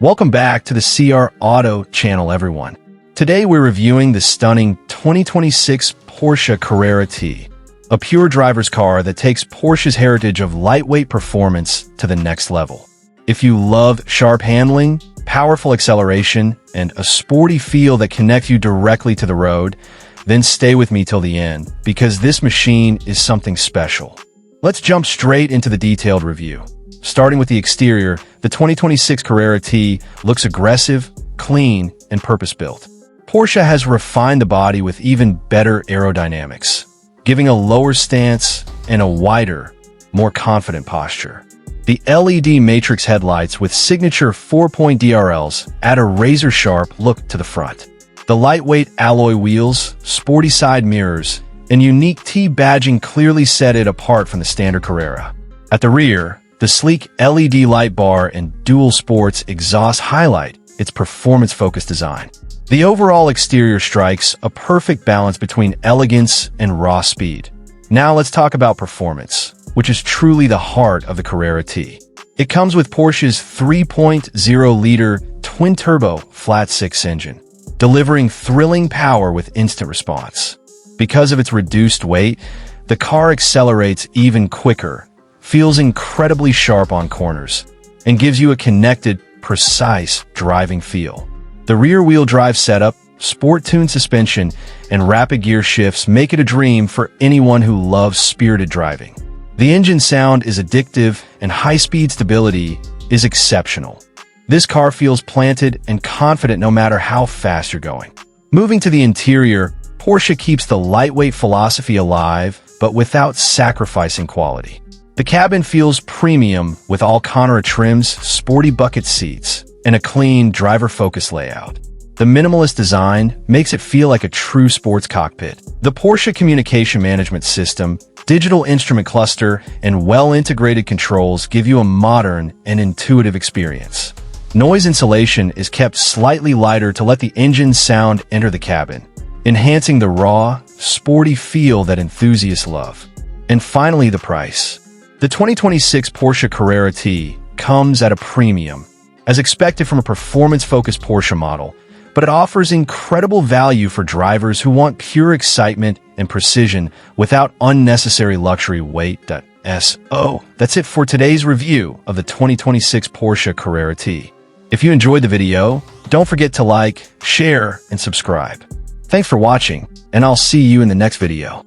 Welcome back to the CR Auto channel, everyone. Today we're reviewing the stunning 2026 Porsche Carrera T, a pure driver's car that takes Porsche's heritage of lightweight performance to the next level. If you love sharp handling, powerful acceleration, and a sporty feel that connects you directly to the road, then stay with me till the end, because this machine is something special. Let's jump straight into the detailed review. Starting with the exterior, the 2026 Carrera T looks aggressive, clean, and purpose-built. Porsche has refined the body with even better aerodynamics, giving a lower stance and a wider, more confident posture. The LED matrix headlights with signature 4-point DRLs add a razor-sharp look to the front. The lightweight alloy wheels, sporty side mirrors, and unique T badging clearly set it apart from the standard Carrera. At the rear, the sleek LED light bar and dual sports exhaust highlight its performance-focused design. The overall exterior strikes a perfect balance between elegance and raw speed. Now let's talk about performance, which is truly the heart of the Carrera T. It comes with Porsche's 3.0-liter twin-turbo flat-six engine, delivering thrilling power with instant response. Because of its reduced weight, the car accelerates even quicker, feels incredibly sharp on corners, and gives you a connected, precise driving feel. The rear-wheel drive setup, sport-tuned suspension, and rapid gear shifts make it a dream for anyone who loves spirited driving. The engine sound is addictive, and high-speed stability is exceptional. This car feels planted and confident no matter how fast you're going. Moving to the interior, Porsche keeps the lightweight philosophy alive, but without sacrificing quality. The cabin feels premium with all Carrera trims, sporty bucket seats, and a clean, driver-focused layout. The minimalist design makes it feel like a true sports cockpit. The Porsche Communication Management System, digital instrument cluster, and well-integrated controls give you a modern and intuitive experience. Noise insulation is kept slightly lighter to let the engine sound enter the cabin, enhancing the raw, sporty feel that enthusiasts love. And finally, the price. The 2026 Porsche Carrera T comes at a premium, as expected from a performance-focused Porsche model, but it offers incredible value for drivers who want pure excitement and precision without unnecessary luxury weight. That's it for today's review of the 2026 Porsche Carrera T. If you enjoyed the video, don't forget to like, share, and subscribe. Thanks for watching, and I'll see you in the next video.